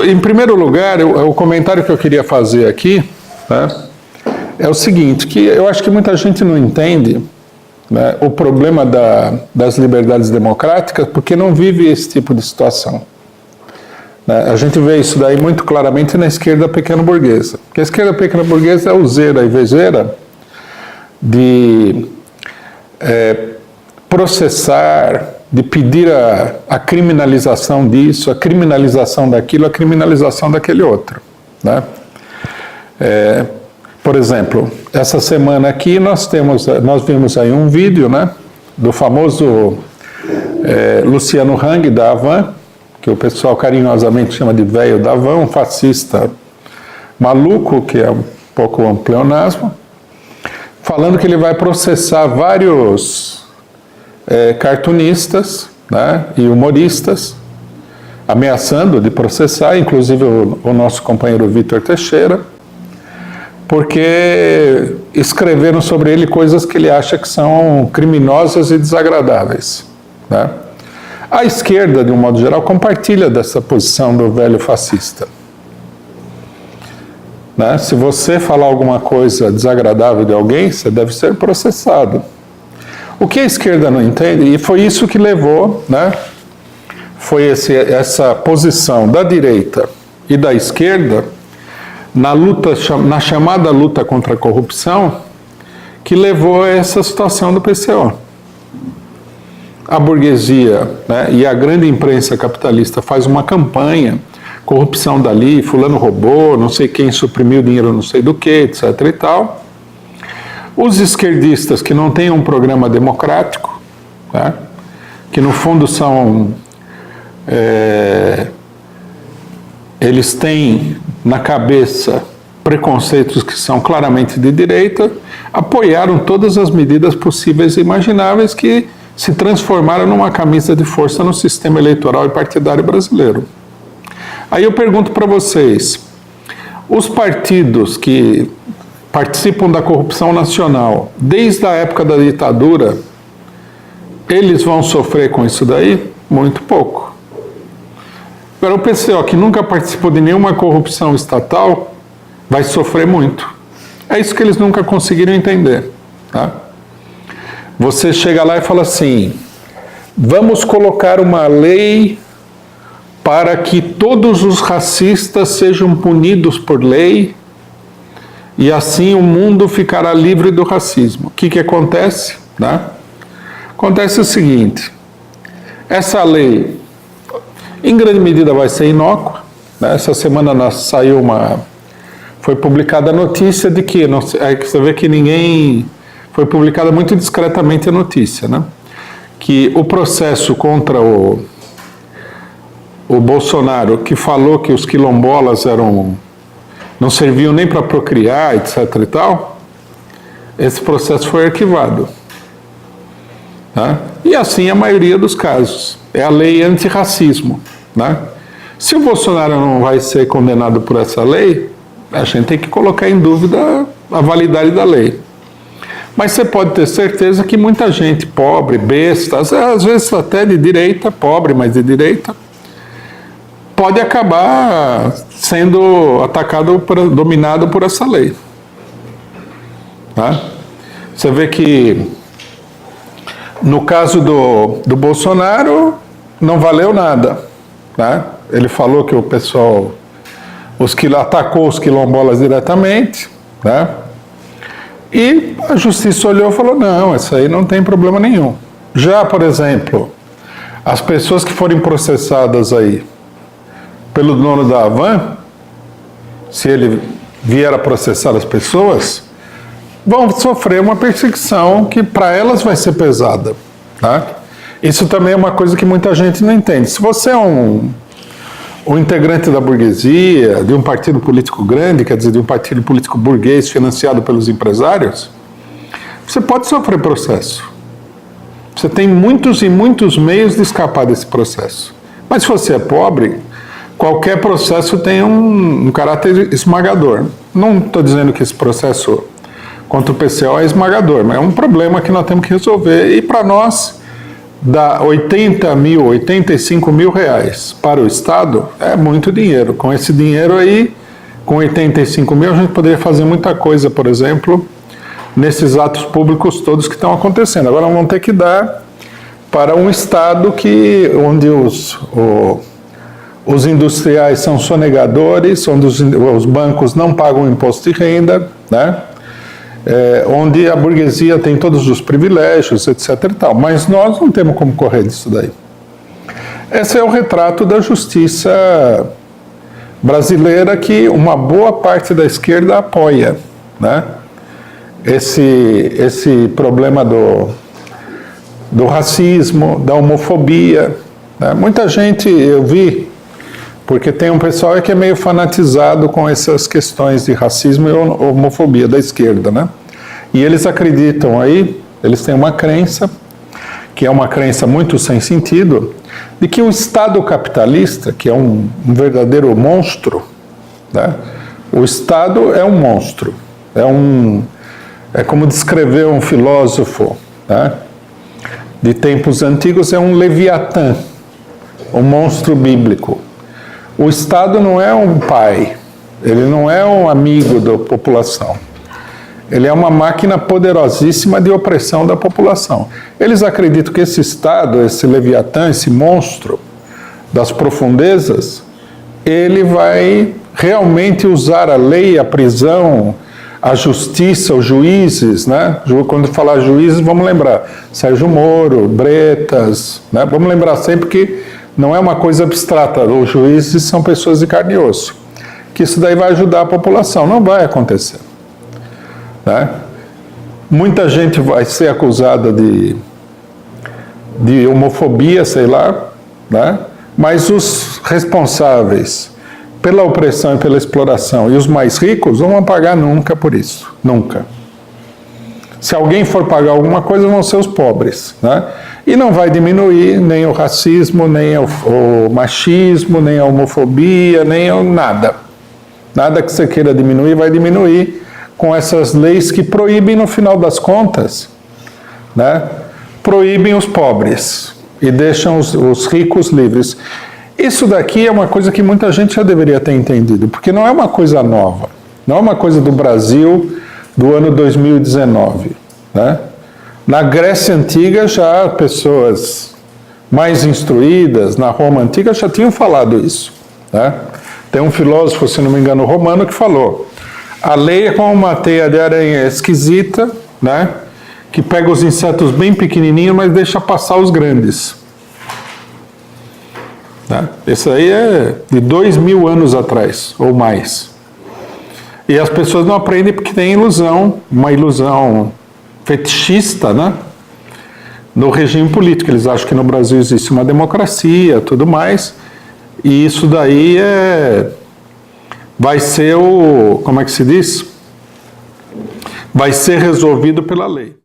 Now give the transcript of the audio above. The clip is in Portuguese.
Em primeiro lugar, o comentário que eu queria fazer aqui, né, é o seguinte, que eu acho que muita gente não entende, né, o problema das liberdades democráticas porque não vive esse tipo de situação. A gente vê isso daí muito claramente na esquerda pequeno-burguesa. Porque a esquerda pequeno-burguesa é useira e vejeira de processar, de pedir a criminalização disso, a criminalização daquilo, a criminalização daquele outro, né? Por exemplo, essa semana aqui nós vimos aí um vídeo, né, do famoso Luciano Hang, da Havan, que o pessoal carinhosamente chama de velho da Havan, um fascista maluco, que é um pouco um pleonasmo, falando que ele vai processar vários cartunistas, né, e humoristas, ameaçando de processar, inclusive o nosso companheiro Vitor Teixeira, porque escreveram sobre ele coisas que ele acha que são criminosas e desagradáveis, né? A esquerda, de um modo geral, compartilha dessa posição do velho fascista, né? Se você falar alguma coisa desagradável de alguém, você deve ser processado. O que a esquerda não entende, e foi isso que levou, né, foi essa posição da direita e da esquerda na chamada luta contra a corrupção, que levou a essa situação do PCO. A burguesia, né, e a grande imprensa capitalista faz uma campanha, corrupção dali, fulano roubou, não sei quem suprimiu dinheiro não sei do que, etc. e tal. Os esquerdistas que não têm um programa democrático, né, que no fundo são... eles têm na cabeça preconceitos que são claramente de direita, apoiaram todas as medidas possíveis e imagináveis que se transformaram numa camisa de força no sistema eleitoral e partidário brasileiro. Aí eu pergunto para vocês, os partidos que participam da corrupção nacional, desde a época da ditadura, eles vão sofrer com isso daí? Muito pouco. Agora o PCO, que nunca participou de nenhuma corrupção estatal, vai sofrer muito. É isso que eles nunca conseguiram entender, tá? Você chega lá e fala assim, vamos colocar uma lei para que todos os racistas sejam punidos por lei e assim o mundo ficará livre do racismo. O que acontece? Né? Acontece o seguinte, essa lei, em grande medida, vai ser inócua, né? Essa semana foi publicada a notícia de que, você vê que ninguém... Foi publicada muito discretamente a notícia, né? Que o processo contra o Bolsonaro, que falou que os quilombolas não serviam nem para procriar, etc. e tal, esse processo foi arquivado. Tá? E assim a maioria dos casos. É a lei antirracismo. Né? Se o Bolsonaro não vai ser condenado por essa lei, a gente tem que colocar em dúvida a validade da lei. Mas você pode ter certeza que muita gente pobre, besta, às vezes até de direita, pobre, mas de direita, pode acabar sendo atacado, dominado por essa lei. Tá? Você vê que no caso do Bolsonaro não valeu nada. Tá? Ele falou que o pessoal atacou os quilombolas diretamente, né? E a justiça olhou e falou, não, isso aí não tem problema nenhum. Já, por exemplo, as pessoas que forem processadas aí pelo dono da Havan, se ele vier a processar as pessoas, vão sofrer uma perseguição que para elas vai ser pesada. Tá? Isso também é uma coisa que muita gente não entende. Se você é um integrante da burguesia, de um partido político grande, quer dizer, de um partido político burguês financiado pelos empresários, você pode sofrer processo. Você tem muitos e muitos meios de escapar desse processo. Mas se você é pobre, qualquer processo tem um caráter esmagador. Não estou dizendo que esse processo contra o PCO é esmagador, mas é um problema que nós temos que resolver. E para nós, dá 80 mil, 85 mil reais para o Estado, é muito dinheiro. Com esse dinheiro aí, com 85 mil, a gente poderia fazer muita coisa, por exemplo, nesses atos públicos todos que estão acontecendo. Agora vamos ter que dar para um Estado onde os industriais são sonegadores, onde os bancos não pagam imposto de renda, né? Onde a burguesia tem todos os privilégios, etc. e tal. Mas nós não temos como correr disso daí. Esse é o retrato da justiça brasileira que uma boa parte da esquerda apoia, né? Esse problema do racismo, da homofobia, né? Muita gente, eu vi, porque tem um pessoal que é meio fanatizado com essas questões de racismo e homofobia da esquerda, né? E eles acreditam aí, eles têm uma crença, que é uma crença muito sem sentido, de que o Estado capitalista, que é um verdadeiro monstro, né? O Estado é um monstro, é como descreveu um filósofo, né, de tempos antigos, é um leviatã, um monstro bíblico. O Estado não é um pai, ele não é um amigo da população. Ele é uma máquina poderosíssima de opressão da população. Eles acreditam que esse Estado, esse leviatã, esse monstro das profundezas, ele vai realmente usar a lei, a prisão, a justiça, os juízes, né? Quando falar juízes, vamos lembrar Sérgio Moro, Bretas, né? Vamos lembrar sempre que não é uma coisa abstrata, os juízes são pessoas de carne e osso. Que isso daí vai ajudar a população, não vai acontecer, né? Muita gente vai ser acusada de homofobia, sei lá, né? Mas os responsáveis pela opressão e pela exploração e os mais ricos não vão pagar nunca por isso, nunca. Se alguém for pagar alguma coisa, vão ser os pobres, né? E não vai diminuir nem o racismo, nem o machismo, nem a homofobia, nem nada. Nada que você queira diminuir vai diminuir com essas leis que proíbem, no final das contas, né? Proíbem os pobres e deixam os ricos livres. Isso daqui é uma coisa que muita gente já deveria ter entendido, porque não é uma coisa nova, não é uma coisa do Brasil do ano 2019, né? Na Grécia Antiga já pessoas mais instruídas, na Roma Antiga já tinham falado isso, né? Tem um filósofo, se não me engano, romano, que falou: a lei é como uma teia de aranha esquisita, né? Que pega os insetos bem pequenininhos, mas deixa passar os grandes. Né? Isso aí é de 2000 anos atrás, ou mais. E as pessoas não aprendem porque tem ilusão, uma ilusão fetichista, né? No regime político. Eles acham que no Brasil existe uma democracia, tudo mais, e isso daí vai ser como é que se diz? Vai ser resolvido pela lei.